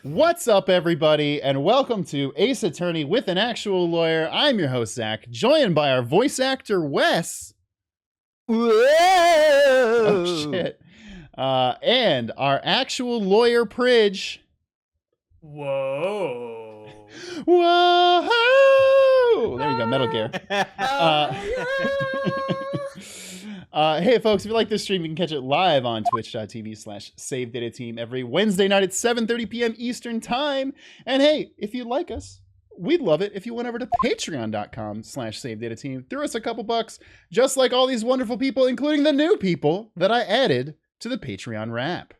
What's up, everybody, and welcome to Ace Attorney with an actual lawyer. I'm your host, Zach, joined by our voice actor, Wes. Whoa! Oh, shit. And our actual lawyer, Pridge. Whoa. Whoa! There you go, Metal Gear. Hey, folks, if you like this stream, you can catch it live on twitch.tv/SaveDataTeam every Wednesday night at 7:30 p.m. Eastern Time. And hey, if you like us, we'd love it if you went over to patreon.com/SaveDataTeam. Threw us a couple bucks, just like all these wonderful people, including the new people that I added to the Patreon wrap.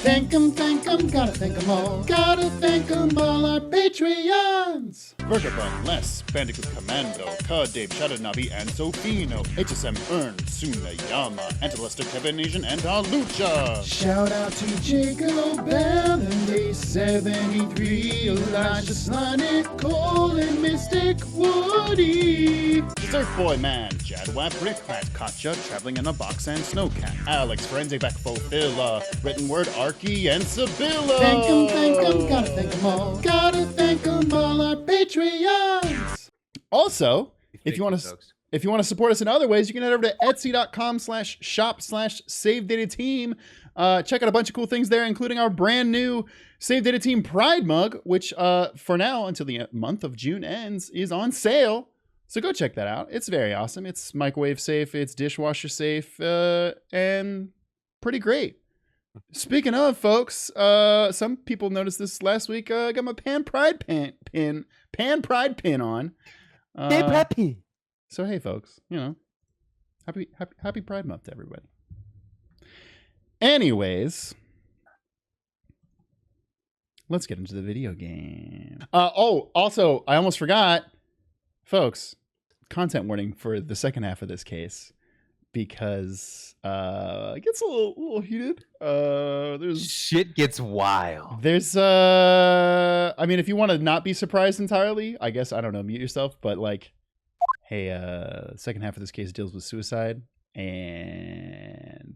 Thank 'em, gotta thank 'em all. Gotta thank 'em all, our Patreons. Burger Bun, Les, Bandicoot Commando, Cud, Dave, Shadanabi, and Sofino, HSM Earn, Suna Yama, Antelester, Kevin Asian, and Alucha. Shout out to Jacob Bell and A73, Elijah Sonic, Cole, and Mystic Woody. Dessert Boy Man, Jadwap, Rickrat, Katja, Traveling in a Box, and Snowcat, Alex, Forensic Back, Fulfilla, Written Word, Arky, and Sibylla. Thank 'em, gotta thank 'em all. Gotta thank 'em all, our Patreons. Also, if you want to support us in other ways, you can head over to etsy.com/shop/SaveDataTeam. Check out a bunch of cool things there, including our brand new Save Data Team Pride mug, which for now, until the month of June ends, is on sale. So go check that out. It's very awesome. It's microwave safe, it's dishwasher safe, and pretty great. Speaking of, folks, some people noticed this last week. I got my Pan Pride pin on. So hey, folks, you know, happy Pride Month to everybody. Anyways, let's get into the video game. Also, I almost forgot, folks. Content warning for the second half of this case, because it gets a little heated. There's Shit gets wild. There's I mean, if you want to not be surprised entirely, I guess, I don't know, mute yourself, but like, hey, second half of this case deals with suicide, and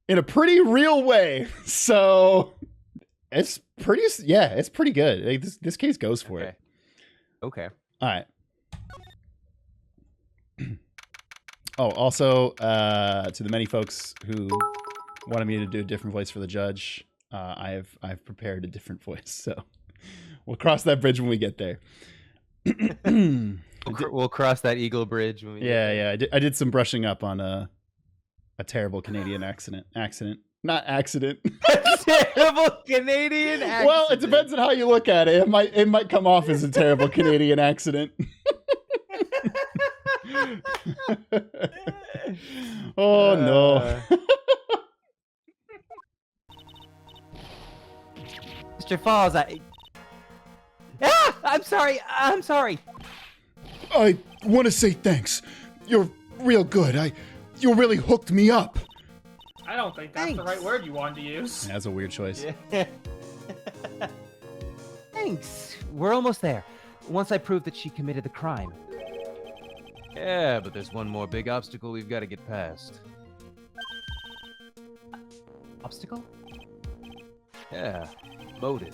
in a pretty real way. So it's pretty good. Like, this case goes for it. Okay. All right. Oh, also, to the many folks who wanted me to do a different voice for the judge, I've prepared a different voice, so we'll cross that bridge when we get there. We'll cross that Eagle Bridge when we I did some brushing up on a terrible Canadian accent. Not accident. Terrible Canadian accent. Well, it depends on how you look at it. It might come off as a terrible Canadian accident. Oh no. Mr. Falls, I'm sorry. I want to say thanks. You're real good. You really hooked me up. I don't think that's the right word you wanted to use. That's a weird choice. Yeah. Thanks. We're almost there. Once I prove that she committed the crime. Yeah, but there's one more big obstacle we've got to get past. Obstacle? Yeah, motive.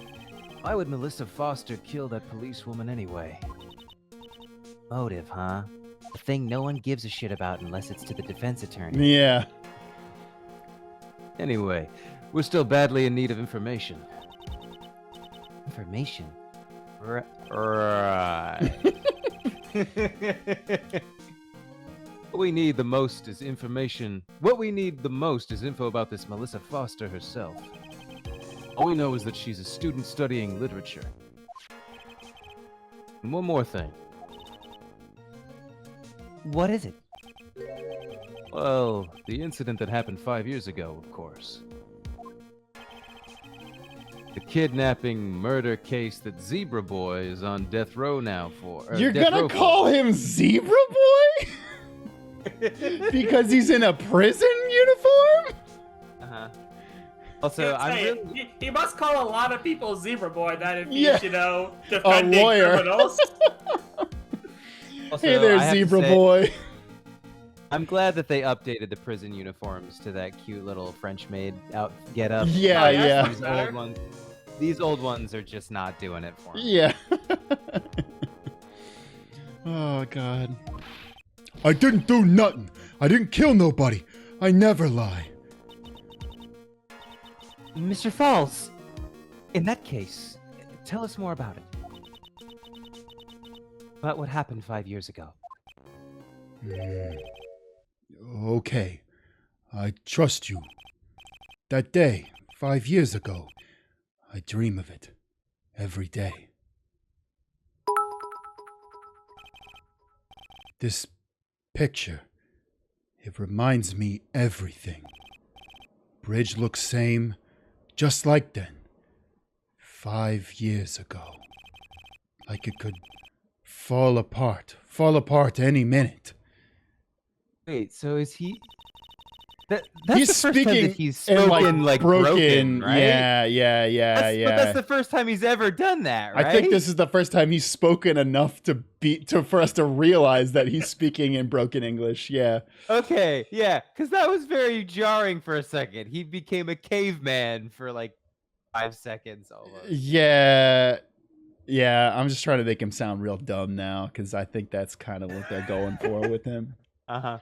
Why would Melissa Foster kill that policewoman anyway? Motive, huh? The thing no one gives a shit about unless it's to the defense attorney. Yeah. Anyway, we're still badly in need of information. Information? Right. What we need the most is information. What we need the most is info about this Melissa Foster herself. All we know is that she's a student studying literature. And one more thing. What is it? Well, the incident that happened 5 years ago, of course. The kidnapping murder case that Zebra Boy is on death row now for. You're gonna call him Zebra Boy? Because he's in a prison uniform? Uh-huh. Also, He must call a lot of people Zebra Boy that if he's, Yeah. defending lawyer. criminals. Also, Hey there, I have to Zebra say- Boy. I'm glad that they updated the prison uniforms to that cute little French maid get up. Yeah, Oh, yeah, yeah. it's better. These old ones are just not doing it for me. Yeah. Oh, God. I didn't do nothing. I didn't kill nobody. I never lie. Mr. Falls, in that case, tell us more about it. About what happened 5 years ago. Okay. I trust you. That day, 5 years ago, I dream of it every day. This picture, it reminds me everything. Bridge looks same, just like then. 5 years ago. Like it could fall apart any minute. Wait, so is he... That's He's the first time speaking that he's in, spoken like broken, right? Yeah. But that's the first time he's ever done that, right? I think this is the first time he's spoken enough for us to realize that he's speaking in broken English. Yeah. Okay, yeah, because that was very jarring for a second. He became a caveman for like 5 seconds almost. Yeah. I'm just trying to make him sound real dumb now because I think that's kind of what they're going for with him. Uh-huh.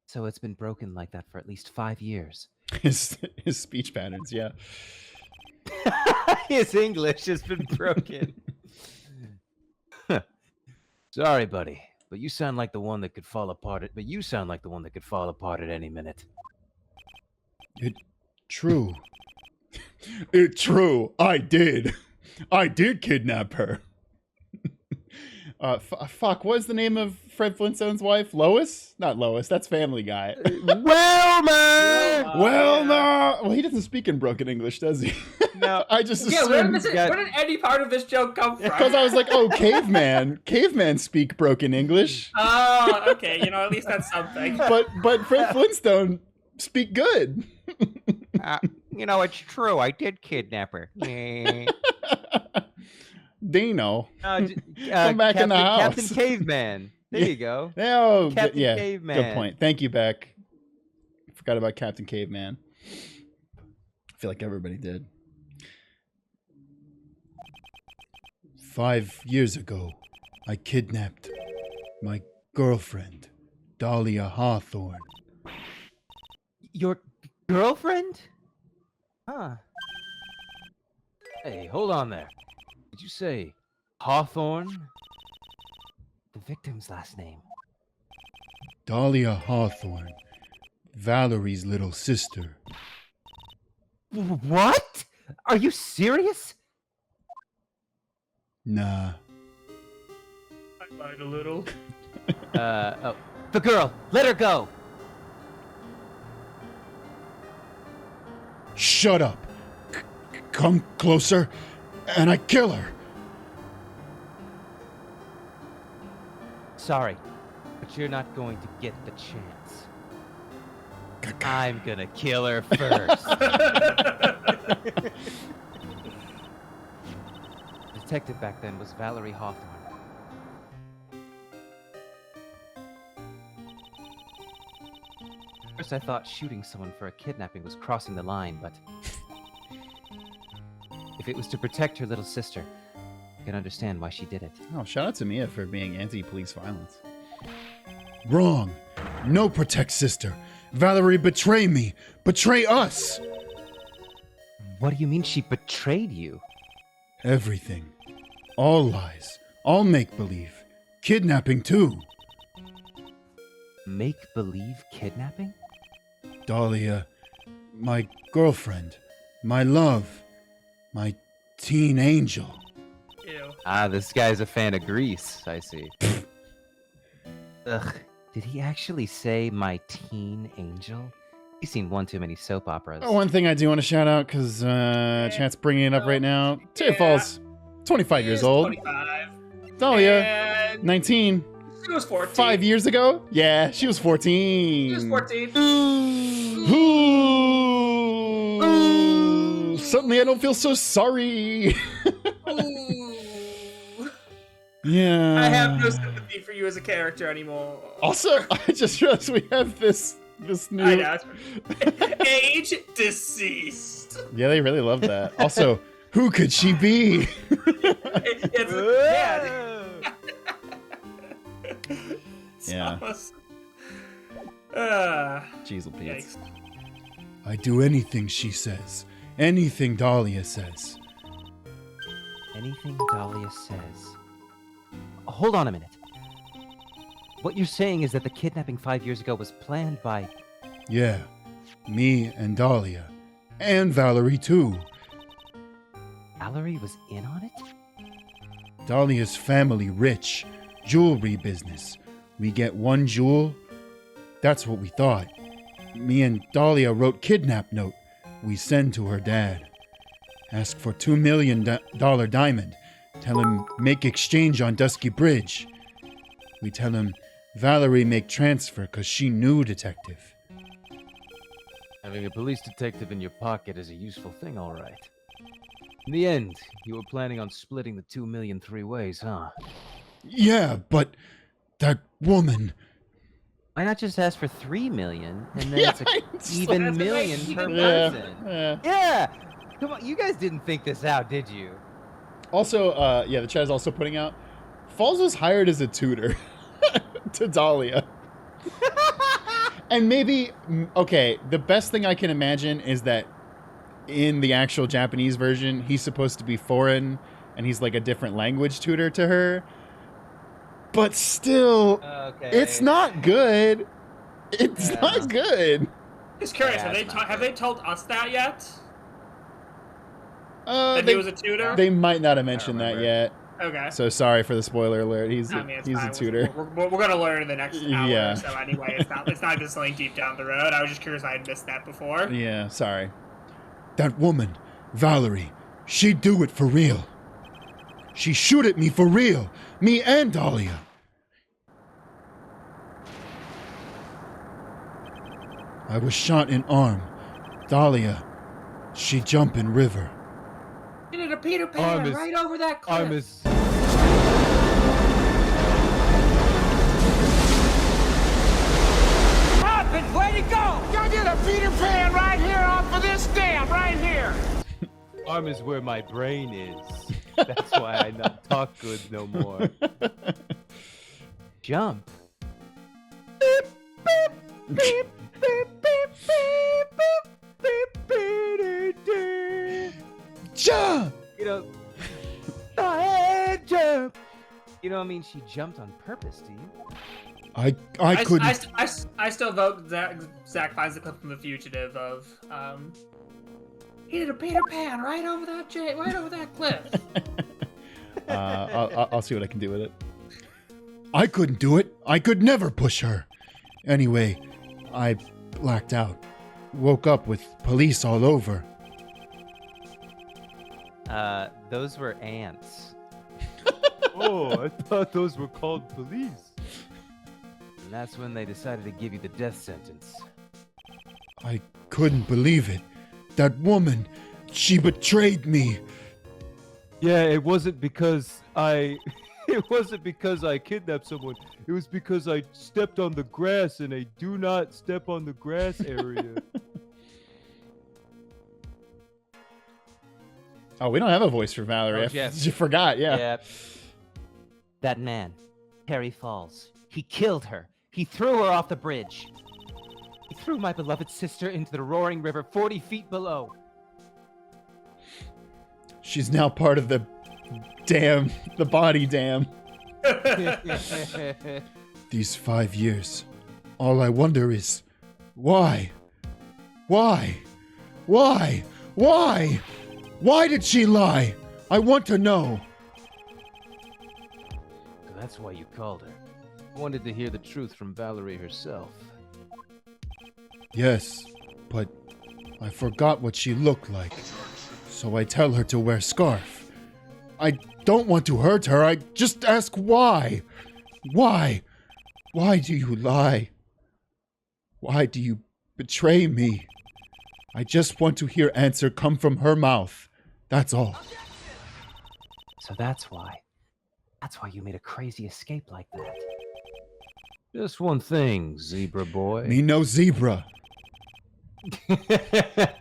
So it's been broken like that for at least 5 years. His speech patterns, yeah. His English has been broken. Sorry, buddy, but you sound like the one that could fall apart. But you sound like the one that could fall apart at any minute. True. It's true. I did kidnap her. Fuck, what is the name of Fred Flintstone's wife? Lois? Not Lois, that's Family Guy. Wilma! Wilma! Well, he doesn't speak in broken English, does he? No. I just Yeah, where assumed. did any part of this joke come from? Because I was like, oh, caveman. Caveman speak broken English. Oh, okay. At least that's something. But Fred Flintstone speak good. It's true. I did kidnap her. Dino. Come back in the house. Captain Caveman. There you go. Oh, Captain yeah. Caveman. Good point. Thank you, Beck. Forgot about Captain Caveman. I feel like everybody did. 5 years ago, I kidnapped my girlfriend, Dahlia Hawthorne. Your girlfriend? Huh. Hey, hold on there. Did you say Hawthorne? The victim's last name. Dahlia Hawthorne, Valerie's little sister. What? Are you serious? Nah. I lied a little. The girl. Let her go. Shut up. Come closer, and I kill her. Sorry, but you're not going to get the chance. I'm gonna kill her first. The detective back then was Valerie Hawthorne. First I thought shooting someone for a kidnapping was crossing the line, but if it was to protect her little sister, I can understand why she did it. Oh, shout out to Mia for being anti-police violence. Wrong. No protect sister. Valerie betray me. Betray us. What do you mean she betrayed you? Everything. All lies. All make-believe. Kidnapping too. Make-believe kidnapping? Dahlia, my girlfriend, my love, my teen angel. Ew. Ah, this guy's a fan of Grease, I see. Ugh, did he actually say my teen angel? He's seen one too many soap operas. One thing I do want to shout out, because Chat's bringing it up right now. Terry Falls, 25 years old. 25. Dahlia, And 19. she was 14. 5 years ago? Yeah, she was 14. She was 14. Ooh. Suddenly I don't feel so sorry. Ooh. Yeah. I have no sympathy sympathy for you as a character anymore. Also, I just realized we have this new. I know. Age deceased. Yeah, they really love that. Also, who could she be? Yeah. Jeez, Pete. I do anything she says. Anything Dahlia says. Anything Dahlia says. Hold on a minute. What you're saying is that the kidnapping 5 years ago was planned by... Yeah. Me and Dahlia. And Valerie, too. Valerie was in on it? Dahlia's family rich. Jewelry business. We get one jewel. That's what we thought. Me and Dahlia wrote kidnap note. We send to her dad. Ask for $2 million diamond. Tell him make exchange on Dusky Bridge. We tell him Valerie make transfer cause she knew detective. Having a police detective in your pocket is a useful thing, all right. In the end, you were planning on splitting the 2 million 3 ways, huh? Yeah, but that woman... Why not just ask for 3 million and then it's an even million per person? Yeah. Come on, you guys didn't think this out, did you? Also, the chat is also putting out, Falls was hired as a tutor to Dahlia. And maybe, okay, the best thing I can imagine is that in the actual Japanese version, he's supposed to be foreign and he's like a different language tutor to her. But still, it's not good. It's not good. Just curious, have they told us that yet? That he was a tutor? They might not have mentioned that yet. Okay. So sorry for the spoiler alert. He's a tutor. We're gonna learn in the next hour or so anyway. It's not just something deep down the road. I was just curious I had missed that before. Yeah, sorry. That woman, Valerie, she'd do it for real. She shoot at me for real. Me and Dahlia. I was shot in arm. Dahlia, she jump in river. You did a Peter Pan right over that cliff. Happens, way to go! You did a Peter Pan right here off of this dam, right here. Arm is where my brain is. That's why I not talk good no more. Jump. Beep, beep, beep, beep, beep, beep, beep, beep, beep. Jump! You know, go ahead, jump. You know, I mean, she jumped on purpose, do you? I couldn't. I still vote Zach finds the clip from The Fugitive of he did a Peter Pan right over that cliff. I'll see what I can do with it. I couldn't do it. I could never push her. Anyway, I blacked out. Woke up with police all over. Those were ants. Oh, I thought those were called police. And that's when they decided to give you the death sentence. I couldn't believe it. That woman, she betrayed me. Yeah, it wasn't because I kidnapped someone. It was because I stepped on the grass in a do not step on the grass area. Oh, we don't have a voice for Valerie. You forgot, yeah. That man, Harry Falls, he killed her. He threw her off the bridge. He threw my beloved sister into the roaring river 40 feet below. She's now part of the dam, the body dam. These 5 years, all I wonder is, why? Why? Why? Why? Why did she lie? I want to know. So that's why you called her. Wanted to hear the truth from Valerie herself. Yes, but I forgot what she looked like. So I tell her to wear scarf. I don't want to hurt her. I just ask why. Why? Why do you lie? Why do you betray me? I just want to hear answer come from her mouth. That's all. So that's why. That's why you made a crazy escape like that. Just one thing, zebra boy. Me no zebra.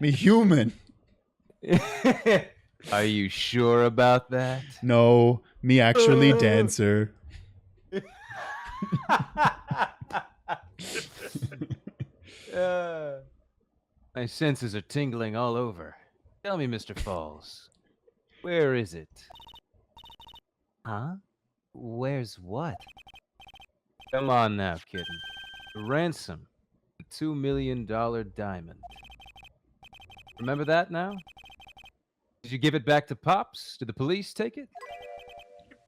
Me human. Are you sure about that? No, me actually dancer. My senses are tingling all over. Tell me, Mr. Falls, where is it? Huh? Where's what? Come on now, kitten. The ransom. The $2 million diamond. Remember that now? Did you give it back to Pops? Did the police take it?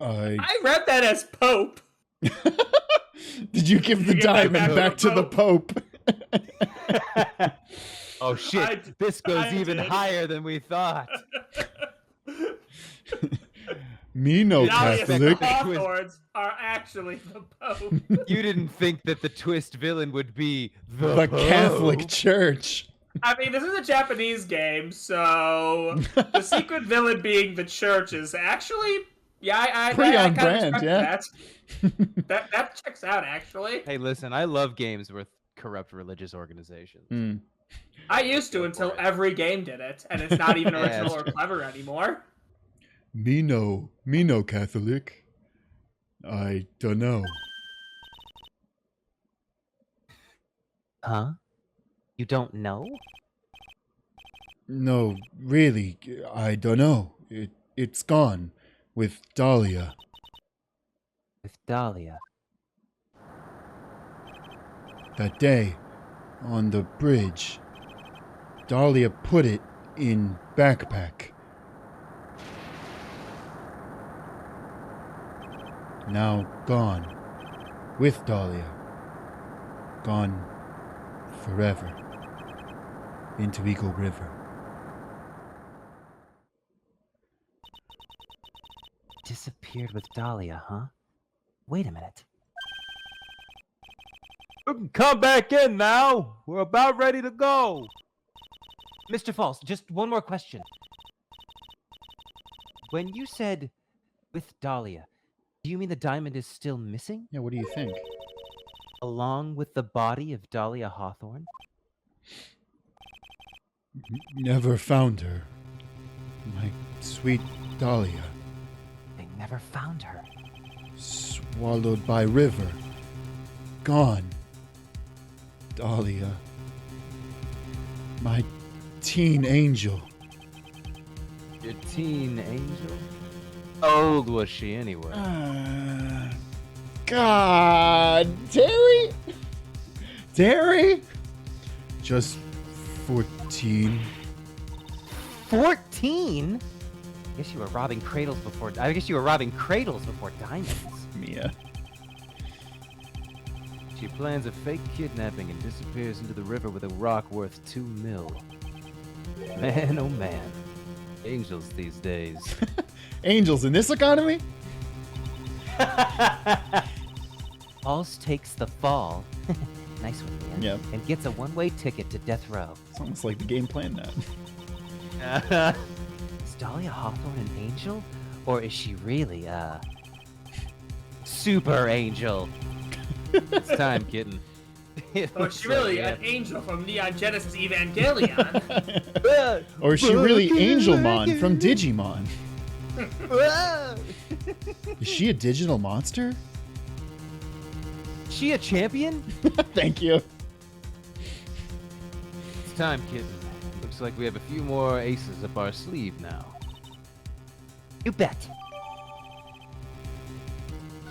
I read that as Pope. Did you give the give it diamond back to the Pope? Oh shit, this goes even higher than we thought. Me no Dahlia Catholic. Hawthornes are actually the Pope. You didn't think that the twist villain would be The Pope. Catholic Church. I mean, this is a Japanese game, so the secret villain being the church is actually, I Pretty on kinda brand, respect yeah. that. That checks out, actually. Hey, listen, I love games with corrupt religious organizations. Hmm. I used to until every game did it, and it's not even Yeah, original that's or true. clever anymore. Me no Catholic. I don't know. Huh? You don't know? No, really, I don't know. It's gone with Dahlia. With Dahlia. That day on the bridge, Dahlia put it in backpack. Now gone with Dahlia. Gone forever into Eagle River. Disappeared with Dahlia, huh? Wait a minute. You can come back in now. We're about ready to go. Mr. Falls, just one more question. When you said with Dahlia, do you mean the diamond is still missing? Yeah, what do you think? Along with the body of Dahlia Hawthorne? Never found her. My sweet Dahlia. They never found her. Swallowed by river. Gone. Dahlia. My teen angel. Your teen angel? How old was she anyway? God, Terry? Terry? Just 14. 14? I guess you were robbing cradles before diamonds. Mia. She plans a fake kidnapping and disappears into the river with a rock worth $2 million. Man, oh man. Angels these days. Angels in this economy? Falls takes the fall. Nice one, Mia. Yep. And gets a one-way ticket to death row. It's almost like the game planned that. Is Dahlia Hawthorne an angel? Or is she really a super angel? It's time, kitten. Or is she really an angel from Neon Genesis Evangelion? Or is she really Angelmon from Digimon? Is she a digital monster? She a champion? Thank you. It's time, kitten. Looks like we have a few more aces up our sleeve now. You bet.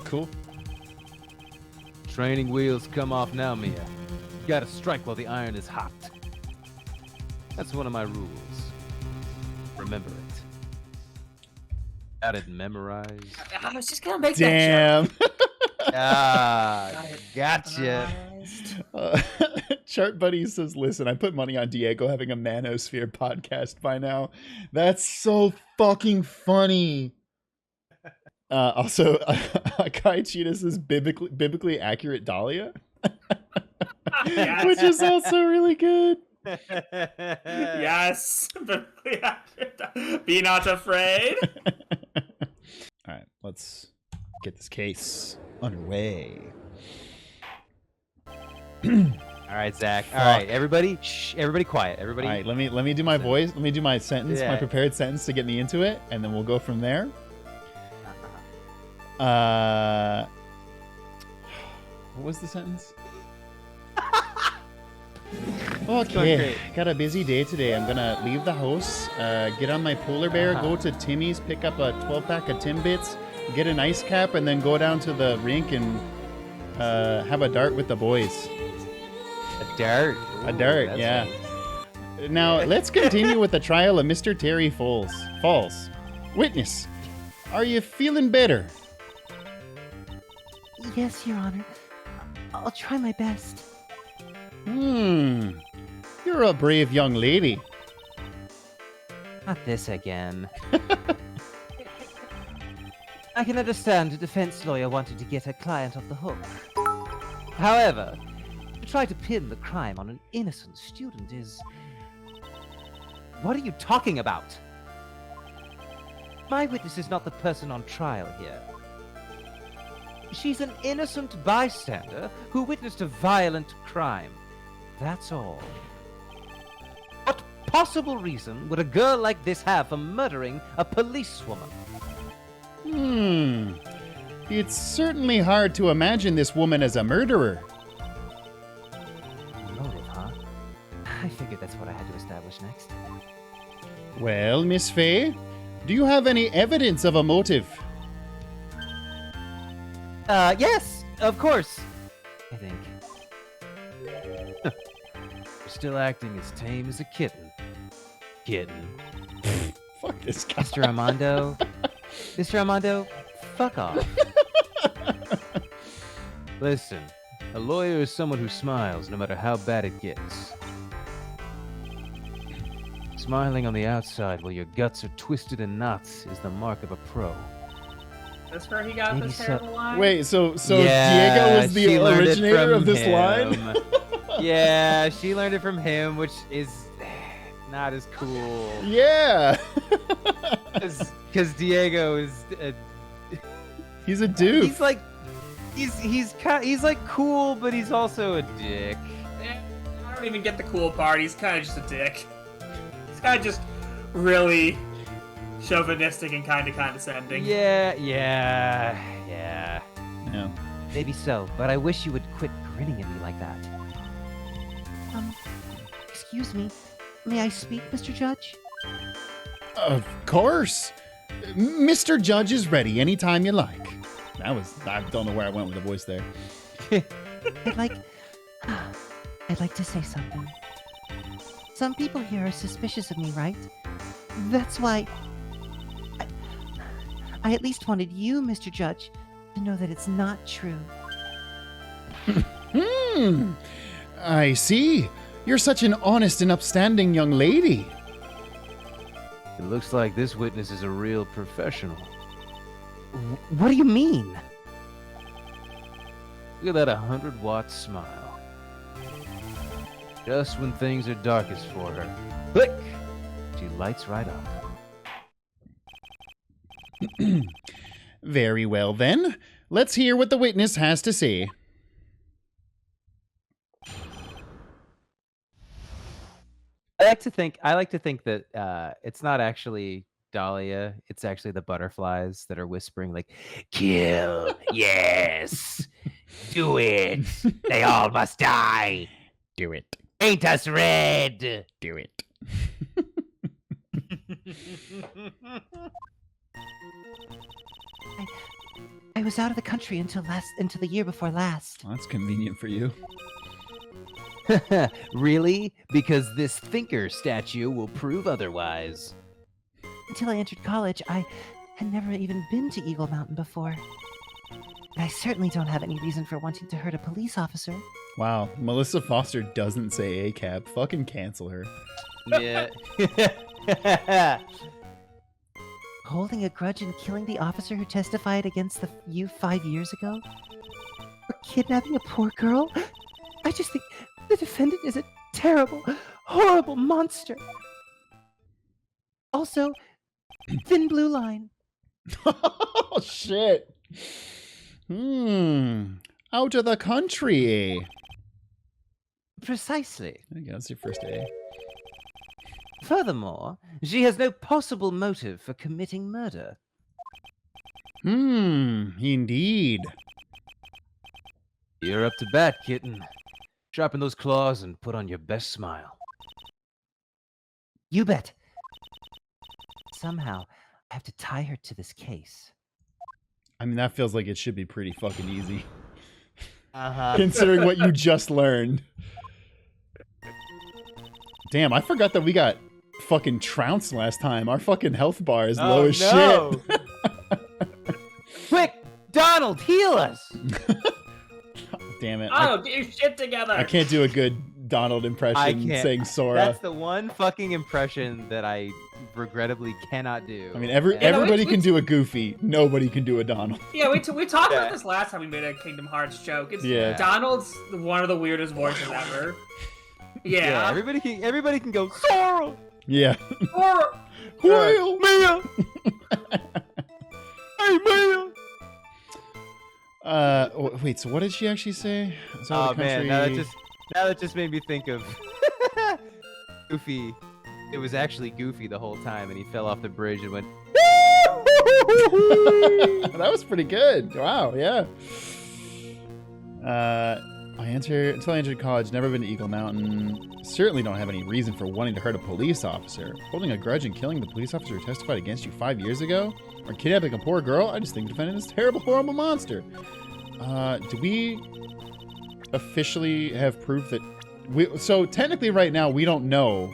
Cool. Training wheels come off now, Mia. You gotta strike while the iron is hot. That's one of my rules. Remember it. Got it memorized. I was just gonna make Damn. Ah, gotcha. Chart Buddy says, listen, I put money on Diego having a Manosphere podcast by now. That's so fucking funny. Also, Kai Cheetah says biblically accurate Dahlia, Yes. which is also really good. Yes. Be not afraid. All right, let's get this case underway. All right, Zach. All right, everybody. Shh, everybody quiet. Everybody. All right, let me do my voice. Let me do my sentence, my Yeah. prepared sentence to get me into it, and then we'll go from there. What was the sentence? Okay, great. got a busy day today. I'm gonna leave the house, get on my polar bear, go to Timmy's, pick up a 12-pack of Timbits, get an ice cap, and then go down to the rink and have a dart with the boys. A dart. A dart, that's yeah. nice. Now, let's continue with the trial of Mr. Terry Falls. Witness, are you feeling better? Yes, Your Honor. I'll try my best. You're a brave young lady. Not this again. I can understand a defense lawyer wanting to get a client off the hook. However, to try to pin the crime on an innocent student is... What are you talking about? My witness is not the person on trial here. She's an innocent bystander who witnessed a violent crime. That's all. What possible reason would a girl like this have for murdering a policewoman? It's certainly hard to imagine this woman as a murderer. Motive, huh? I figured that's what I had to establish next. Well, Miss Fey, do you have any evidence of a motive? Yes, of course. I think. You're still acting as tame as a kitten. Kitten. Fuck this guy. Mr. Armando. Mr. Armando, fuck off. Listen, a lawyer is someone who smiles no matter how bad it gets. Smiling on the outside while your guts are twisted in knots is the mark of a pro. That's where he got Maybe this so. terrible line? Wait, so Yeah, Diego was the she learned it originator from of this him. line? Yeah, she learned it from him, which is not as cool. Yeah. Because Diego is... He's a dude. he's like... He's like cool, but he's also a dick. I don't even get the cool part. He's kind of just a dick. He's kind of just really chauvinistic and kind of condescending. Yeah. No. Maybe so, but I wish you would quit grinning at me like that. Excuse me. May I speak, Mr. Judge? Of course. Mr. Judge is ready anytime you like. I don't know where I went with the voice there. I'd like to say something. Some people here are suspicious of me, right? That's why I at least wanted you, Mr. Judge, to know that it's not true. I see. You're such an honest and upstanding young lady. It looks like this witness is a real professional. What do you mean? Look at that 100-watt smile. Just when things are darkest for her. Click! She lights right up. Very well, then. Let's hear what the witness has to say. I like to think that it's not actually Dahlia, it's actually the butterflies that are whispering like, "Kill, yes, do it, they all must die, Do it. paint us red." Do it. I was out of the country until the year before last. Well, that's convenient for you. Really? Because this thinker statue will prove otherwise. Until I entered college, I had never even been to Eagle Mountain before. And I certainly don't have any reason for wanting to hurt a police officer. Wow, Melissa Foster doesn't say ACAB. Fucking cancel her. Yeah. Holding a grudge and killing the officer who testified against you 5 years ago? Or kidnapping a poor girl? I just think the defendant is a terrible, horrible monster. Also, Thin Blue Line. Oh, shit. Out of the country. Precisely. There you go. That's your first A. Furthermore, she has no possible motive for committing murder. Indeed. You're up to bat, kitten. Sharpen those claws and put on your best smile. You bet. Somehow, I have to tie her to this case. I mean, that feels like it should be pretty fucking easy. Uh-huh. Considering what you just learned. Damn, I forgot that we got fucking trounced last time. Our fucking health bar is low as shit. Quick, Donald, heal us! Damn it. Oh, get your shit together. I can't do a good Donald impression saying Sora. That's the one fucking impression that I regrettably cannot do. I mean, everybody can do a Goofy. Nobody can do a Donald. Yeah, we talked about this last time we made a Kingdom Hearts joke. It's Donald's one of the weirdest voices ever. Yeah. Everybody can go Sora. Yeah. Sora. Whale. Mia. Hey, Mia. Wait. So what did she actually say? Oh man, now that just made me think of Goofy. It was actually Goofy the whole time, and he fell off the bridge and went. That was pretty good. Wow. Yeah. Until I entered college, never been to Eagle Mountain. Certainly don't have any reason for wanting to hurt a police officer. Holding a grudge and killing the police officer who testified against you 5 years ago? Or kidnapping a poor girl? I just think the defendant is a terrible, horrible monster. Do we officially have proof that... So technically right now, we don't know.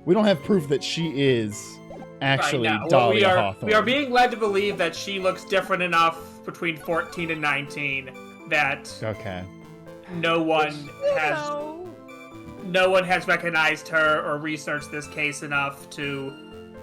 We don't have proof that she is actually Dahlia Hawthorne. We are being led to believe that she looks different enough between 14 and 19 that... Okay. No one has recognized her or researched this case enough to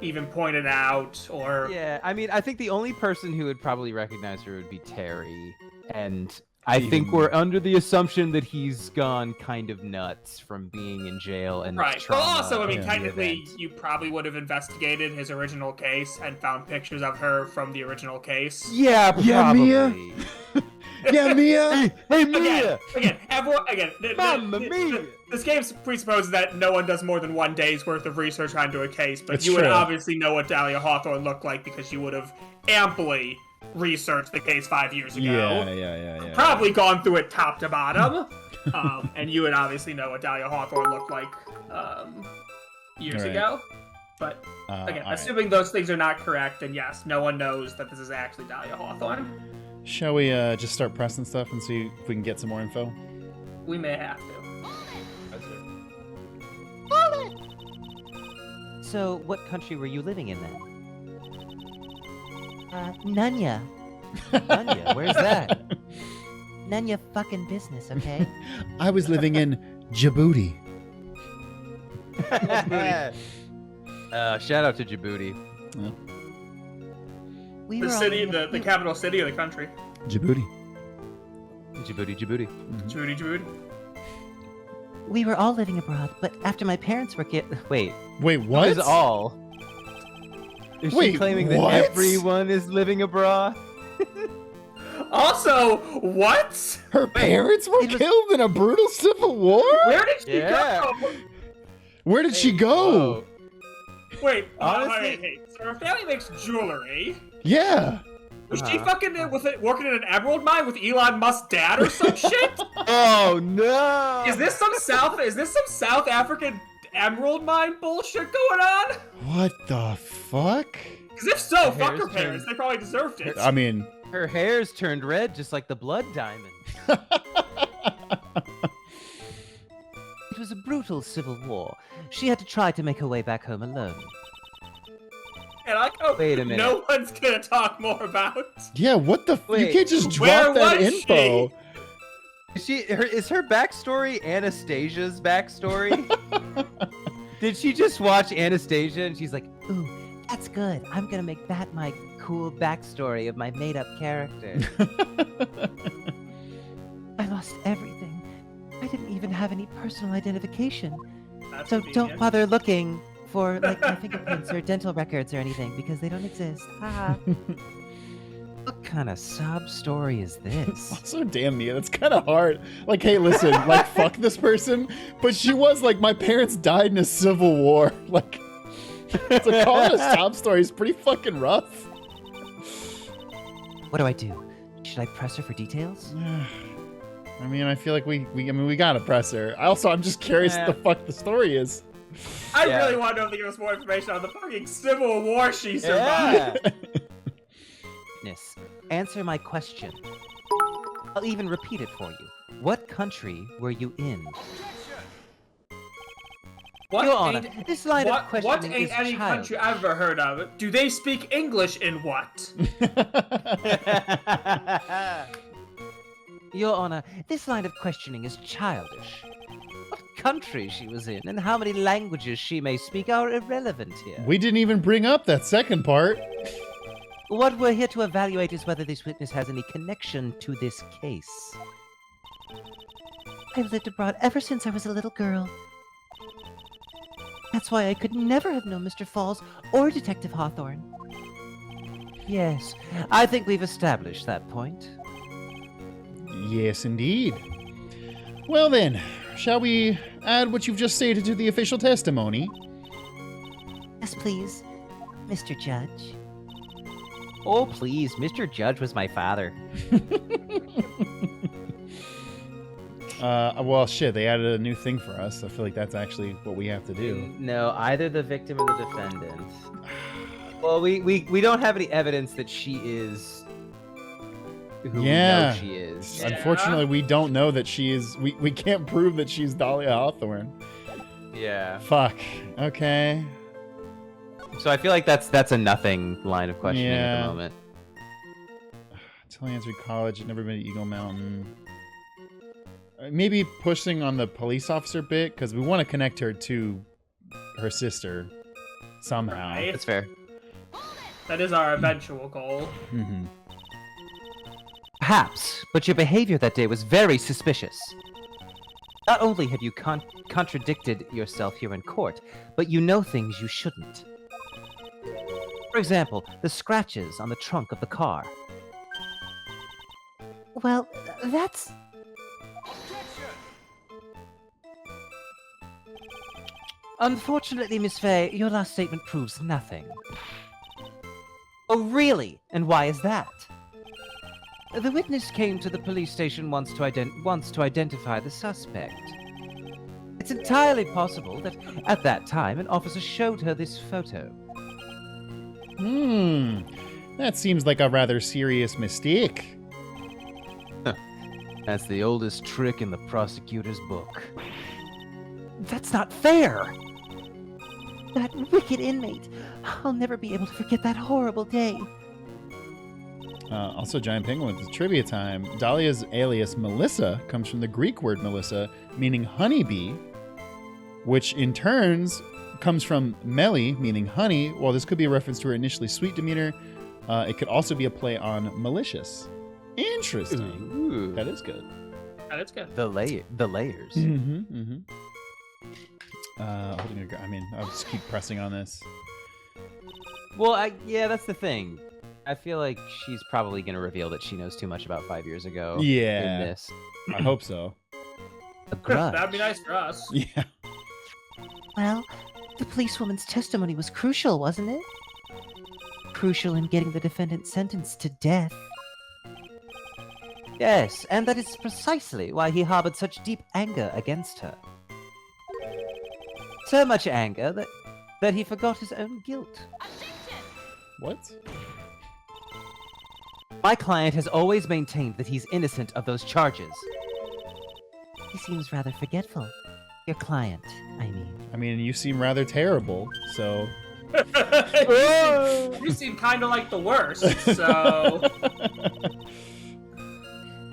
even point it out or... Yeah, I mean, I think the only person who would probably recognize her would be Terry. And I think we're under the assumption that he's gone kind of nuts from being in jail and right. trauma. Well, also, I mean, and technically, you probably would have investigated his original case and found pictures of her from the original case. Yeah, probably. Yeah, Mia. Yeah, Mia. Hey, Mia. Mamma Mia. This game presupposes that no one does more than 1 day's worth of research onto a case, but you would obviously know what Dahlia Hawthorne looked like because you would have amply researched the case 5 years ago. Yeah. Probably gone through it top to bottom. And you would obviously know what Dahlia Hawthorne looked like years ago. But again, assuming those things are not correct, then yes, no one knows that this is actually Dahlia Hawthorne. Shall we just start pressing stuff and see if we can get some more info? We may have to. So, what country were you living in then? Nanya. Nanya? Where's that? None your fucking business, okay? I was living in Djibouti. Shout out to Djibouti. Yeah. The city, the capital city of the country. Djibouti. Djibouti. Djibouti. We were all living abroad, but after my parents were Wait, what? Is all? Is she claiming that everyone is living abroad? Also, what? Her parents were killed in a brutal civil war? Where did she go? Where did she go? Wait, honestly, hey, so her family makes jewelry. Yeah. Was she fucking working in an emerald mine with Elon Musk's dad or some shit? Oh no! Is this some South African emerald mine bullshit going on? What the fuck? Because if so, fuck her parents. They probably deserved it. I mean, her hair's turned red just like the blood diamond. It was a brutal civil war. She had to try to make her way back home alone. And I hope Wait a minute. no one's gonna talk more about. Yeah, what the? You can't just Where drop that was info. Is her backstory Anastasia's backstory? Did she just watch Anastasia and she's like, ooh, that's good. I'm gonna make that my cool backstory of my made-up character. I lost everything. I didn't even have any personal identification. That's So convenient. don't bother looking for like my fingerprints or dental records or anything because they don't exist. Haha. What kind of sob story is this? Also, damn Mia, that's kind of hard. Like, hey, listen, like, fuck this person, but she was like, my parents died in a civil war. Like, so calling it a sob story is pretty fucking rough. What do I do? Should I press her for details? I mean, I feel like we gotta press her. I'm just curious what the fuck the story is. I really want to know if they give us more information on the fucking Civil War she survived. Answer my question. I'll even repeat it for you. What country were you in? What Your Honor, this line of questioning what ain't is any childish. country I've ever heard of? Do they speak English in what? Your Honor, this line of questioning is childish. What country she was in and how many languages she may speak are irrelevant here. We didn't even bring up that second part. What we're here to evaluate is whether this witness has any connection to this case. I've lived abroad ever since I was a little girl. That's why I could never have known Mr. Falls or Detective Hawthorne. Yes, I think we've established that point. Yes, indeed. Well then, shall we add what you've just stated to the official testimony? Yes, please, Mr. Judge. Oh, please, Mr. Judge was my father. Well, shit, they added a new thing for us. I feel like that's actually what we have to do. No, either the victim or the defendant. Well, we don't have any evidence that she is who we know she is. Yeah. Unfortunately, we don't know that she is. We can't prove that she's Dahlia Hawthorne. Yeah. Fuck. Okay. So I feel like that's a nothing line of questioning at the moment. Until I answered college, I'd never been to Eagle Mountain. Maybe pushing on the police officer bit, because we want to connect her to her sister somehow. Right. That's fair. That is our eventual goal. Mm-hmm. Perhaps, but your behavior that day was very suspicious. Not only have you contradicted yourself here in court, but you know things you shouldn't. For example, the scratches on the trunk of the car. Well, that's... Unfortunately, Miss Fey, your last statement proves nothing. Oh, really? And why is that? The witness came to the police station once to identify the suspect. It's entirely possible that, at that time, an officer showed her this photo. That seems like a rather serious mistake. That's the oldest trick in the prosecutor's book. That's not fair! That wicked inmate. I'll never be able to forget that horrible day. Also, Giant Penguin, it's trivia time. Dahlia's alias Melissa comes from the Greek word Melissa, meaning honeybee, which in turns comes from Meli, meaning honey. While this could be a reference to her initially sweet demeanor, it could also be a play on malicious. Interesting. Ooh. That is good. That is good. The layers. Mm-hmm. I'll just keep pressing on this. Well, yeah, that's the thing. I feel like she's probably going to reveal that she knows too much about 5 years ago. Yeah. In this. I hope so. A grudge. That'd be nice for us. Yeah. Well, the policewoman's testimony was crucial, wasn't it? Crucial in getting the defendant sentenced to death. Yes, and that is precisely why he harbored such deep anger against her. So much anger that he forgot his own guilt. What? My client has always maintained that he's innocent of those charges. He seems rather forgetful. Your client, I mean. I mean, you seem rather terrible, so... You seem kind of like the worst, so...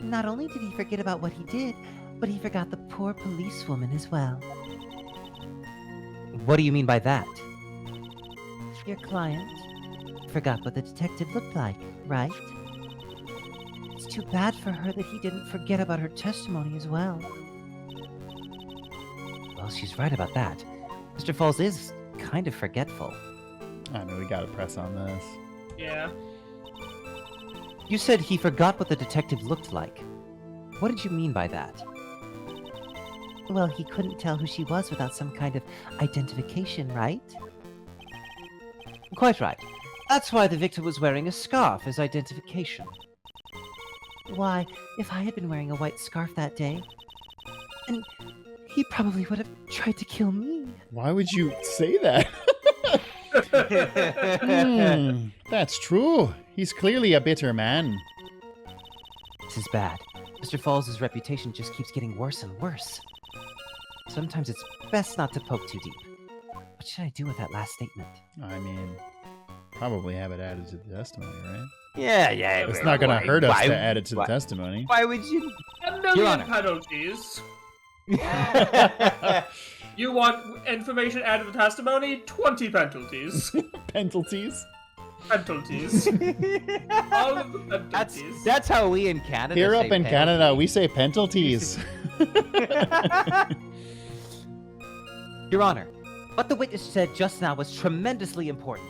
Not only did he forget about what he did, but he forgot the poor policewoman as well. What do you mean by that? Your client forgot what the detective looked like, right? It's too bad for her that he didn't forget about her testimony as well. Well, she's right about that. Mr. Falls is kind of forgetful. I know, we gotta press on this. Yeah. You said he forgot what the detective looked like. What did you mean by that? Well, he couldn't tell who she was without some kind of identification, right? Quite right. That's why the victim was wearing a scarf as identification. Why, if I had been wearing a white scarf that day, then he probably would have tried to kill me. Why would you say that? That's true. He's clearly a bitter man. This is bad. Mr. Falls' reputation just keeps getting worse and worse. Sometimes it's best not to poke too deep. What should I do with that last statement? I mean, probably have it added to the testimony, right? Yeah. It's not going to hurt us to add it to the testimony. Why would you? A million penalties. You want information added to the testimony? 20 penalties. Penalties? Penalties. All of the penalties. That's how we in Canada Here say up in penalty. Canada, we say penalties. Your Honor, what the witness said just now was tremendously important.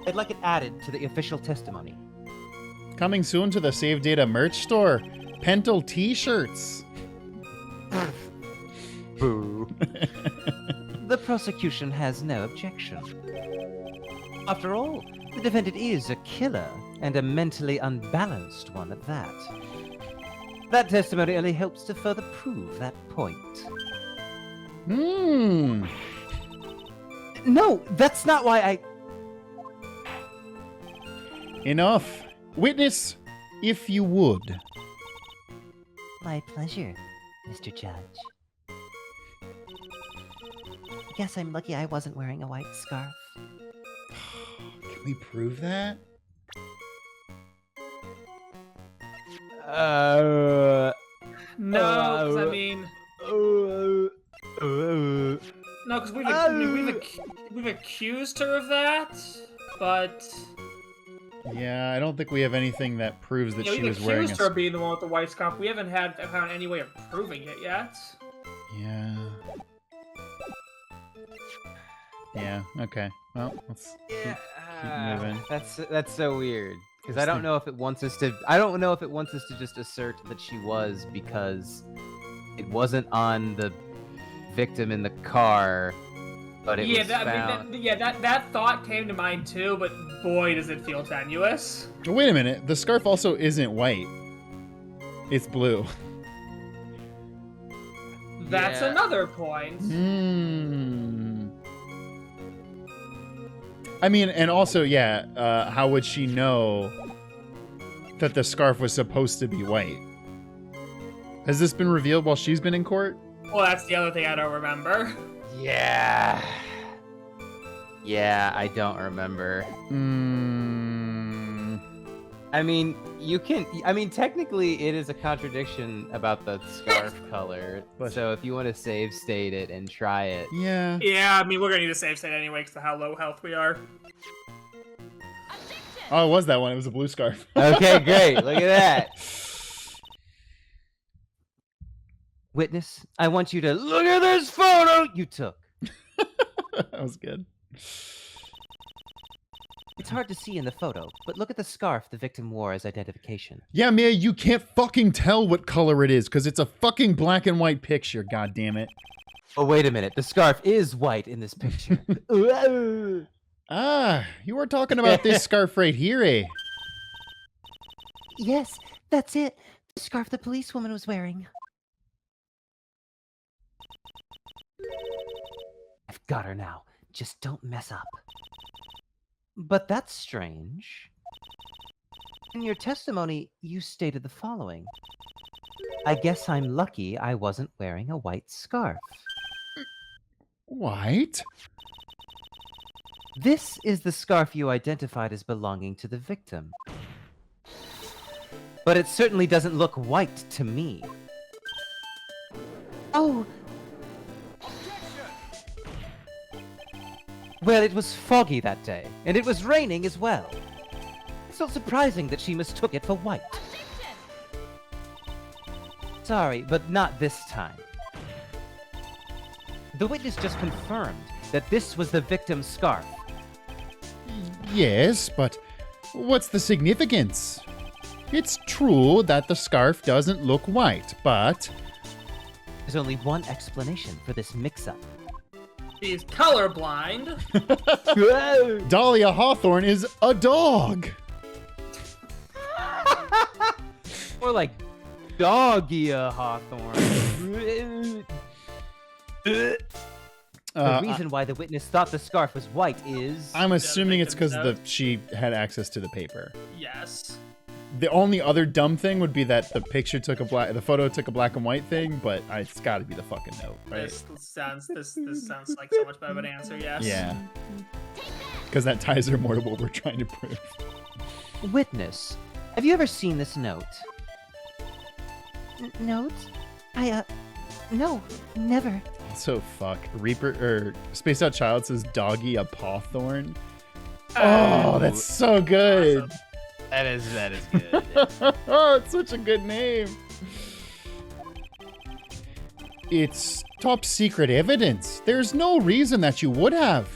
I'd like it added to the official testimony. Coming soon to the Save Data merch store. Pental t-shirts. Boo. The prosecution has no objection. After all, the defendant is a killer, and a mentally unbalanced one at that. That testimony only helps to further prove that point. No, that's not why I... Enough. Witness, if you would. My pleasure, Mr. Judge. I guess I'm lucky I wasn't wearing a white scarf. Can we prove that? No, because I mean... No, because we've accused her of that, but... Yeah, I don't think we have anything that proves that she we've was wearing accused her of being the one with the white scarf. We haven't found any way of proving it yet. Yeah. Yeah, okay. Well, let's keep moving. That's so weird. Because I don't know if it wants us to... I don't know if it wants us to just assert that she was because it wasn't on the victim in the car, but it was found... that thought came to mind too, but boy, does it feel tenuous. Wait a minute. The scarf also isn't white. It's blue. That's another point. I mean, and also, how would she know that the scarf was supposed to be white? Has this been revealed while she's been in court? Well, that's the other thing I don't remember. Yeah, I don't remember. I mean, technically it is a contradiction about the scarf color. So if you want to save state it and try it. Yeah. Yeah, I mean, we're going to need a save state anyway because of how low health we are. Oh, it was that one. It was a blue scarf. Okay, great. Look at that. Witness, I want you to look at this photo you took. That was good. It's hard to see in the photo, but look at the scarf the victim wore as identification. Yeah, Mia, you can't fucking tell what color it is because it's a fucking black and white picture, god damn it. Oh, wait a minute. The scarf is white in this picture. You were talking about this scarf right here, eh? Yes, that's it. The scarf the policewoman was wearing. I've got her now. Just don't mess up. But that's strange. In your testimony, you stated the following. I guess I'm lucky I wasn't wearing a white scarf. White? This is the scarf you identified as belonging to the victim. But it certainly doesn't look white to me. Oh! Well, it was foggy that day, and it was raining as well. It's not surprising that she mistook it for white. Sorry, but not this time. The witness just confirmed that this was the victim's scarf. Yes, but What's the significance? It's true that the scarf doesn't look white, but... There's only one explanation for this mix-up. She's colorblind. Dahlia Hawthorne is a dog. More like Dahlia Hawthorne. The reason why the witness thought the scarf was white is... I'm assuming it's because victim's she had access to the paper. Yes. The only other dumb thing would be that the picture took the photo took a black and white thing, but it's got to be the fucking note, right? This sounds like so much better of an answer. Yes. Yeah. Because that ties her more to what we're trying to prove. Witness, have you ever seen this note? Note? No, never. So fuck. Reaper or Spaced Out Child says doggy a Hawthorne. Oh, that's so good. Awesome. That is good. Oh, it's such a good name. It's top secret evidence. There's no reason that you would have.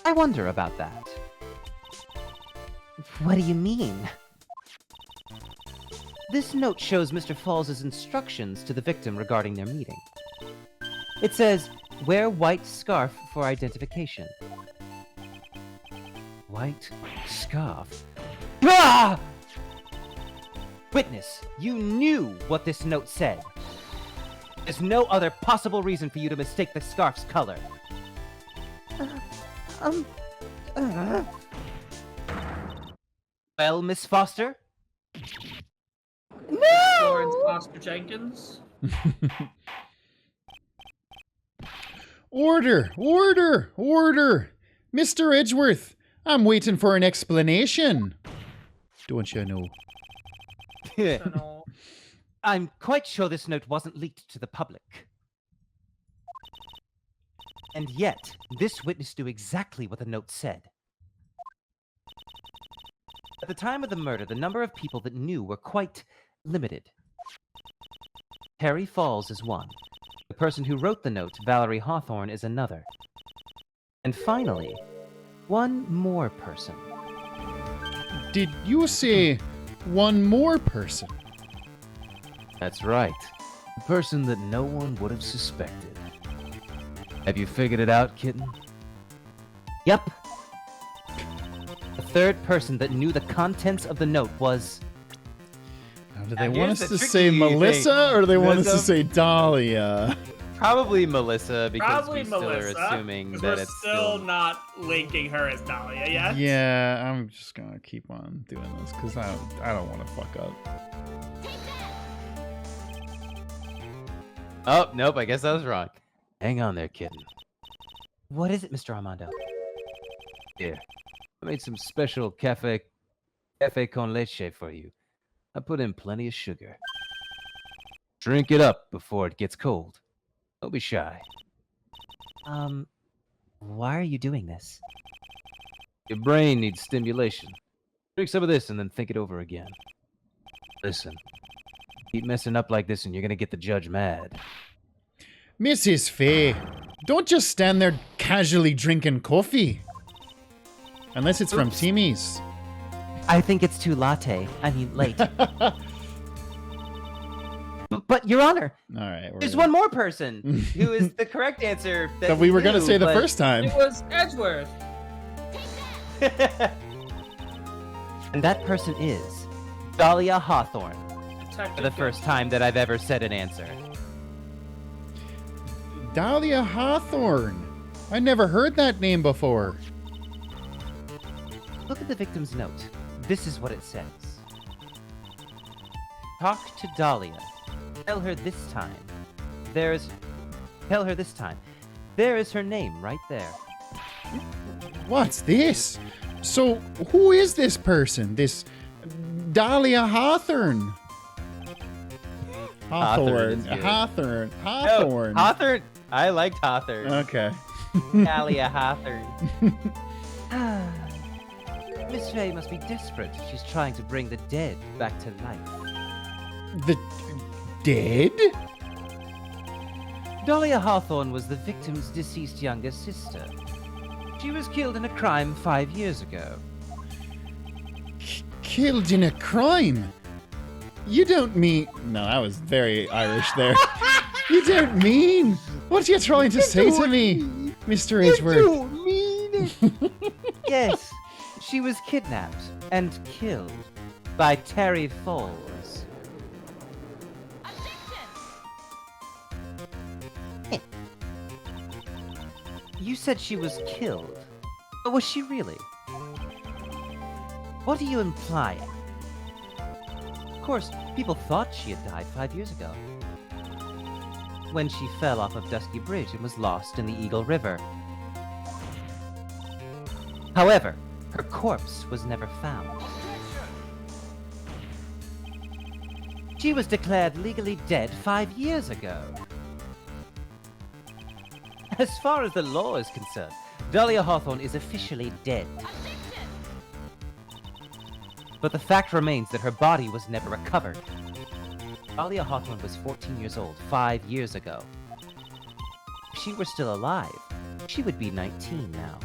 I wonder about that. What do you mean? This note shows Mr. Falls' instructions to the victim regarding their meeting. It says, wear white scarf for identification. White scarf? Ah! Witness, you knew what this note said. There's no other possible reason for you to mistake the scarf's color. Well, Miss Foster? Florence Foster Jenkins. Order! Mr. Edgeworth, I'm waiting for an explanation. Don't you know? No. I'm quite sure this note wasn't leaked to the public. And yet, this witness knew exactly what the note said. At the time of the murder, the number of people that knew were quite limited. Harry Falls is one. The person who wrote the note, Valerie Hawthorne, is another. And finally, one more person. Did you say one more person? That's right. The person that no one would have suspected. Have you figured it out, kitten? Yup. The third person that knew the contents of the note was... Now, do they Now, want here's us the to say tricky Melissa, thing. or do they want us to Melissa? say Dahlia? Probably Melissa, because Probably we still Melissa. are assuming 'cause that we're it's still not linking her as Dahlia yet. Yeah, I'm just gonna keep on doing this because I don't want to fuck up. Oh, nope, I guess I was wrong. Hang on there, kitten. What is it, Mr. Armando? Here, I made some special cafe con leche for you. I put in plenty of sugar. Drink it up before it gets cold. Don't be shy. Why are you doing this? Your brain needs stimulation. Drink some of this and then think it over again. Listen, keep messing up like this and you're gonna get the judge mad. Mrs. Fey, don't just stand there casually drinking coffee. Unless it's from Timmy's. I think it's too late. Late. But, Your Honor, All right. there's one more person who is the correct answer that we were going to knew, say the but- first time. It was Edgeworth. And that person is Dahlia Hawthorne. Detective For the first time that I've ever said an answer. Dahlia Hawthorne. I never heard that name before. Look at the victim's note. This is what it says. Talk to Dahlia. Tell her this time. There is her name right there. What's this? So, who is this person? This Dahlia Hawthorne? Hawthorne is good. Hawthorne. Oh, Hawthorne. I liked Hawthorne. Okay. Dahlia Hawthorne. Miss Fey must be desperate. She's trying to bring the dead back to life. The dead? Dahlia Hawthorne was the victim's deceased younger sister. She was killed in a crime 5 years ago. Killed in a crime? You don't mean... No, I was very Irish there. You don't mean... What are you trying to say to me, Mr. Edgeworth? You don't mean it! Yes, she was kidnapped and killed by Terry Falls. You said she was killed, but was she really? What are you implying? Of course, people thought she had died 5 years ago, when she fell off of Dusky Bridge and was lost in the Eagle River. However, her corpse was never found. She was declared legally dead 5 years ago. As far as the law is concerned, Dahlia Hawthorne is officially dead. But the fact remains that her body was never recovered. Dahlia Hawthorne was 14 years old 5 years ago. If she were still alive, she would be 19 now.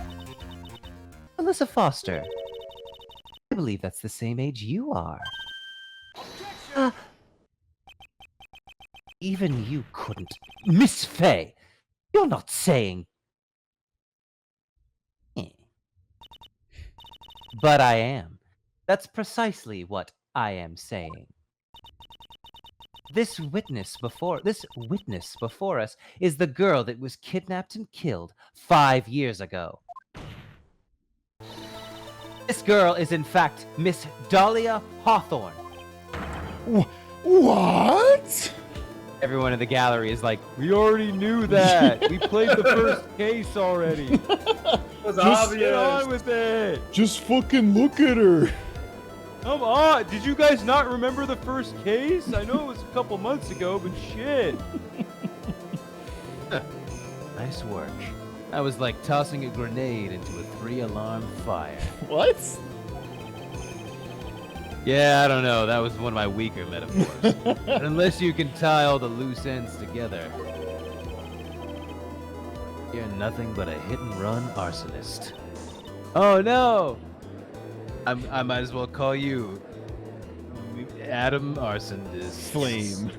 Alyssa Foster, I believe that's the same age you are. Even you couldn't. Miss Fey, you're not saying... But I am. That's precisely what I am saying. This witness before us is the girl that was kidnapped and killed 5 years ago. This girl is in fact Miss Dahlia Hawthorne. What? Everyone in the gallery is like, We already knew that. We played the first case already. It was Just obvious. get on with it. Just fucking look at her. Come on. Did you guys not remember the first case? I know it was a couple months ago, but shit. nice work. That was like tossing a grenade into a 3-alarm fire. What? Yeah, I don't know. That was one of my weaker metaphors. But unless you can tie all the loose ends together, you're nothing but a hit-and-run arsonist. Oh no! I might as well call you Adam Arsonist. Flame.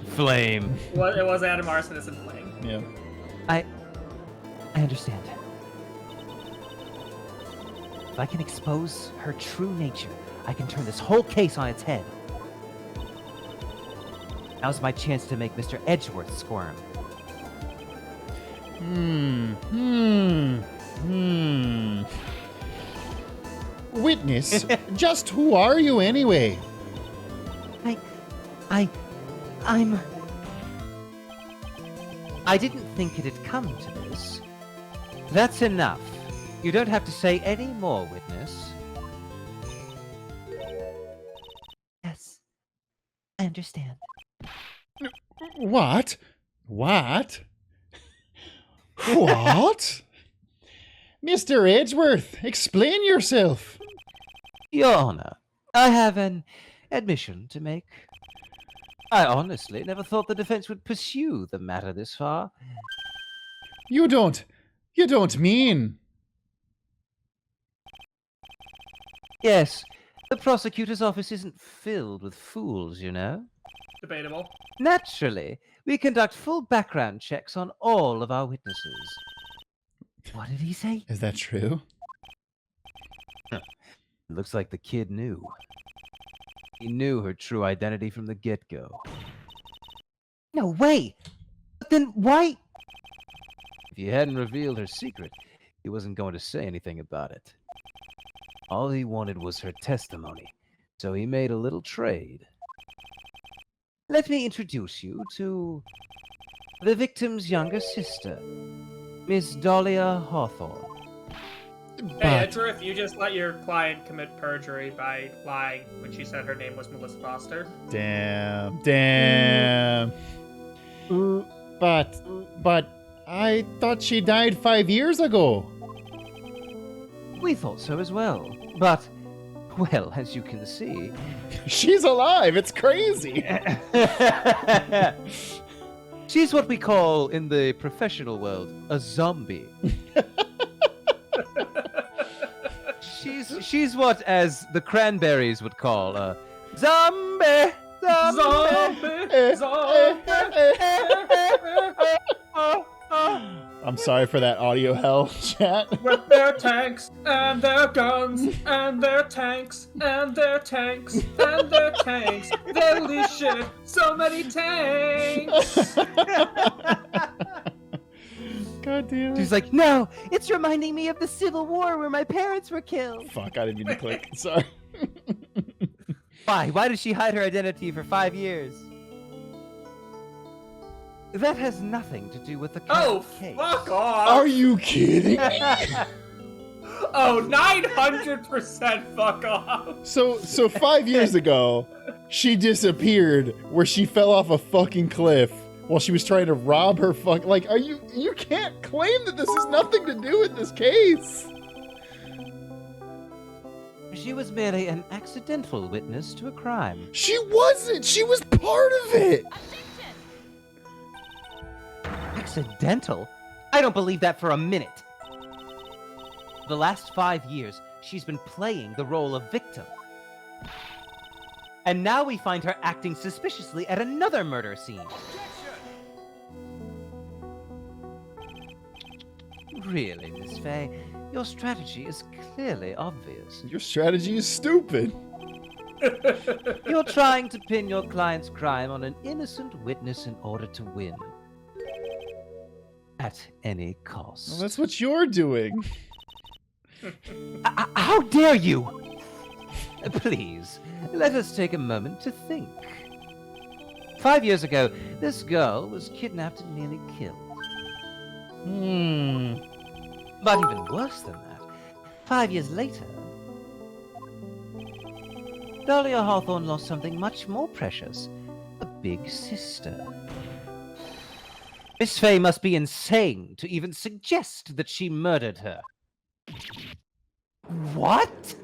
Flame. Well, it was Adam Arsonist and Flame. Yeah. I understand. If I can expose her true nature, I can turn this whole case on its head. Now's my chance to make Mr. Edgeworth squirm. Witness, just who are you anyway? I didn't think it had come to this. That's enough. You don't have to say any more, witness. Yes, I understand. What? What? What? Mr. Edgeworth, explain yourself. Your Honor, I have an admission to make. I honestly never thought the defense would pursue the matter this far. You don't mean... Yes, the prosecutor's office isn't filled with fools, you know. Debatable. Naturally, we conduct full background checks on all of our witnesses. What did he say? Is that true? Looks like the kid knew. He knew her true identity from the get-go. No way! But then why? If he hadn't revealed her secret, he wasn't going to say anything about it. All he wanted was her testimony, so he made a little trade. Let me introduce you to the victim's younger sister, Miss Dahlia Hawthorne. Hey, Edgeworth, you just let your client commit perjury by lying when she said her name was Melissa Foster. Damn. But I thought she died 5 years ago. We thought so as well, but, well, as you can see... She's alive, it's crazy. She's what we call, in the professional world, a zombie. She's what, as the Cranberries would call, a zombie. I'm sorry for that audio hell, chat. With their tanks and their guns and their tanks and their tanks and their tanks. Holy shit, so many tanks. God damn it. She's like, no, it's reminding me of the Civil War where my parents were killed. Fuck, I didn't mean to click. Sorry. Why? Why did she hide her identity for 5 years? That has nothing to do with the Oh, case. fuck off. Are you kidding? Oh, 900% fuck off. So 5 years ago, she disappeared where she fell off a fucking cliff while she was trying to rob her like, you can't claim that this has nothing to do with this case. She was merely an accidental witness to a crime. She wasn't. She was part of it. Accidental? I don't believe that for a minute. The last 5 years, she's been playing the role of victim. And now we find her acting suspiciously at another murder scene. Really, Miss Fey, your strategy is clearly obvious. Your strategy is stupid. You're trying to pin your client's crime on an innocent witness in order to win. At any cost. Well, that's what you're doing. How dare you? Please, let us take a moment to think. 5 years ago, this girl was kidnapped and nearly killed. But even worse than that, 5 years later, Dahlia Hawthorne lost something much more precious, a big sister. Miss Fey must be insane to even suggest that she murdered her. What?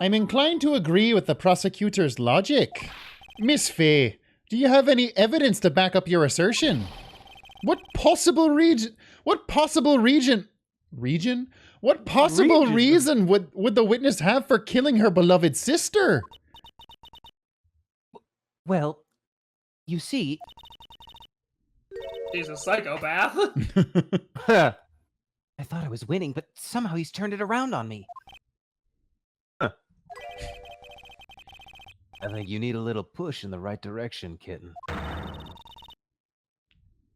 I'm inclined to agree with the prosecutor's logic. Miss Fey, do you have any evidence to back up your assertion? What possible reason would the witness have for killing her beloved sister? Well, you see... He's a psychopath. I thought I was winning, but somehow he's turned it around on me. I think you need a little push in the right direction, kitten.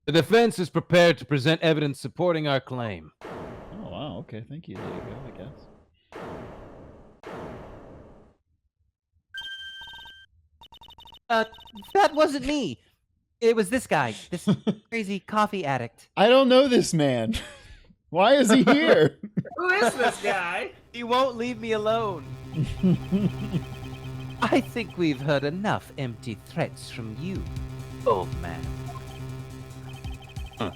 The defense is prepared to present evidence supporting our claim. Oh, wow. Okay, thank you. There you go, I guess. That wasn't me. It was this guy, this crazy coffee addict. I don't know this man. Why is he here? Who is this guy? He won't leave me alone. I think we've heard enough empty threats from you, old man.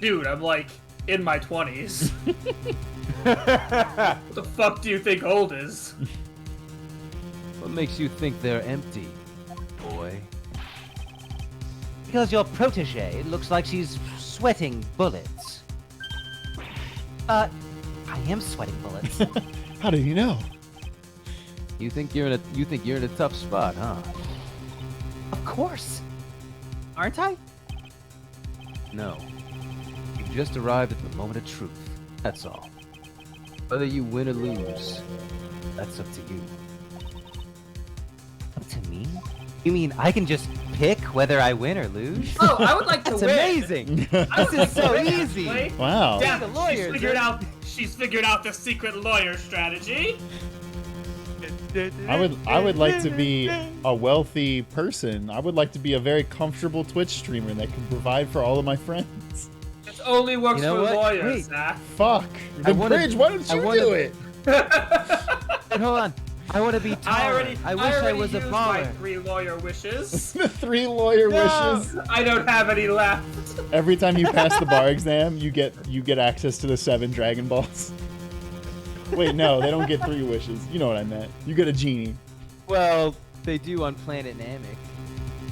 Dude, I'm like in my 20s. What the fuck do you think old is? What makes you think they're empty, boy? Because your protege looks like she's sweating bullets. I am sweating bullets. How did you know? You think you're in a tough spot, huh? Of course. Aren't I? No. You've just arrived at the moment of truth. That's all. Whether you win or lose, that's up to you. Up to me? You mean I can just pick whether I win or lose? Oh, I would like to That's win. amazing. This is so easy. Wow. Damn, The lawyer, she's figured out the secret lawyer strategy. I would like to be a wealthy person. I would like to be a very comfortable Twitch streamer that can provide for all of my friends. It only works You know for what? lawyers, Wait. Zach. Fuck. The wanna- bridge, why don't I you wanna- do it? Wait, hold on. I want to be taller. I wish I was a used my baller. 3 lawyer wishes. The 3 lawyer wishes. I don't have any left. Every time you pass the bar exam, you get access to the 7 Dragon Balls. Wait, no, they don't get 3 wishes. You know what I meant. You get a genie. Well, they do on Planet Namek.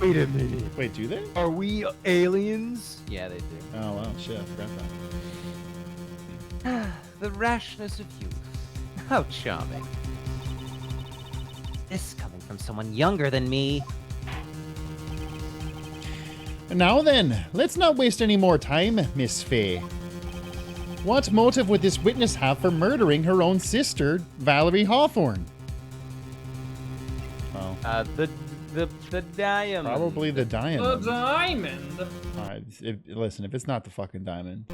Wait a minute. Wait, do they? Are we aliens? Yeah, they do. Oh, wow, shit, I forgot that. The rashness of youth. How charming. This coming from someone younger than me. Now then, let's not waste any more time, Miss Fey. What motive would this witness have for murdering her own sister, Valerie Hawthorne? Well, The diamond. probably the The diamond. diamond. Listen, if it's not the fucking diamond.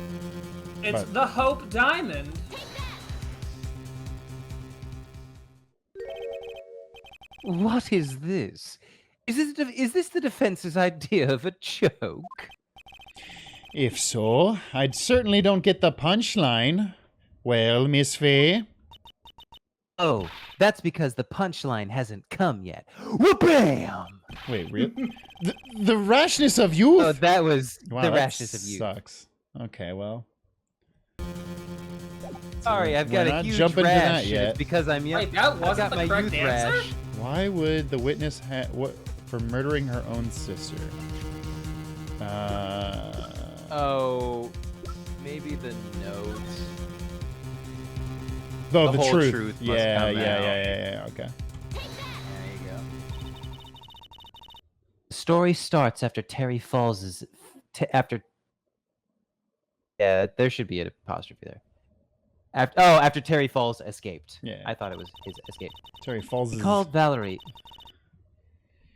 It's But- the Hope Diamond. What is this? Is this the defense's idea of a joke? If so, I'd certainly don't get the punchline. Well, Miss Fey? Oh, that's because the punchline hasn't come yet. Wha-bam! Wait, really? the rashness of youth? Oh, that was Wow, the that rashness of youth. Sucks. Okay, well. Sorry, I've we're got a not huge jumping into rash. that and yet. It's because I'm young. Wait, that I've wasn't got the my correct youth answer? rash. Why would the witness what for murdering her own sister? Oh, maybe the note. The whole truth. truth must Yeah, come out. yeah. Okay. There you go. The story starts after Terry Falls' after. Yeah, there should be an apostrophe there. After Terry Falls escaped. Yeah. I thought it was his escape. Terry Falls He is. called Valerie.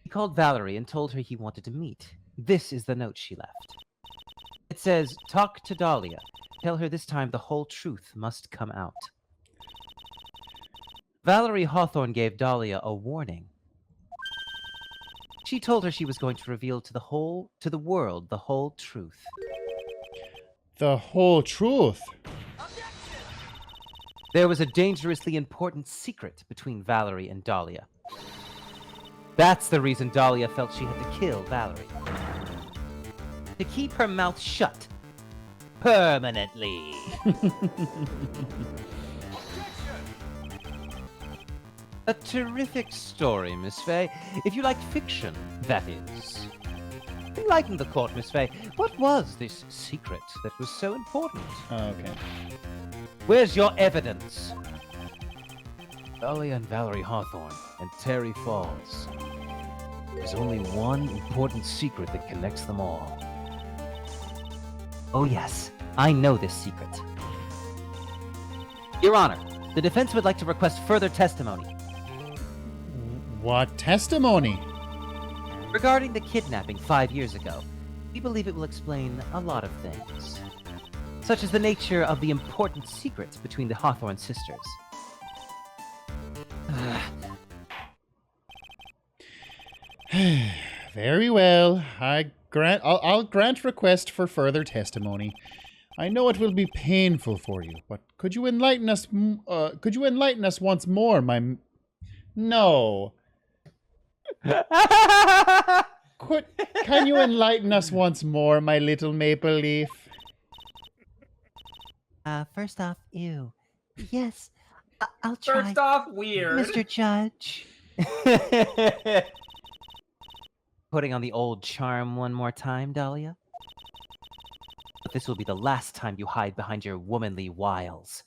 He called Valerie and told her he wanted to meet. This is the note she left. It says, "Talk to Dahlia. Tell her this time the whole truth must come out." Valerie Hawthorne gave Dahlia a warning. She told her she was going to reveal to the world the whole truth. The whole truth. There was a dangerously important secret between Valerie and Dahlia. That's the reason Dahlia felt she had to kill Valerie. To keep her mouth shut. Permanently. A terrific story, Miss Fey. If you like fiction, that is. Enlighten the court, Miss Fey. What was this secret that was so important? Oh, okay. Where's your evidence? Dahlia and Valerie Hawthorne and Terry Falls. There's only one important secret that connects them all. Oh yes, I know this secret. Your Honor, the defense would like to request further testimony What testimony? regarding the kidnapping 5 years ago. We believe it will explain a lot of things, such as the nature of the important secrets between the Hawthorne sisters. Very well. I'll grant request for further testimony. I know it will be painful for you, but could you enlighten us? Could you enlighten us once more, my? No. Can you enlighten us once more, my little maple leaf? First off, ew. Yes, I'll try. First off, weird. Mr. Judge. Putting on the old charm one more time, Dahlia. But this will be the last time you hide behind your womanly wiles.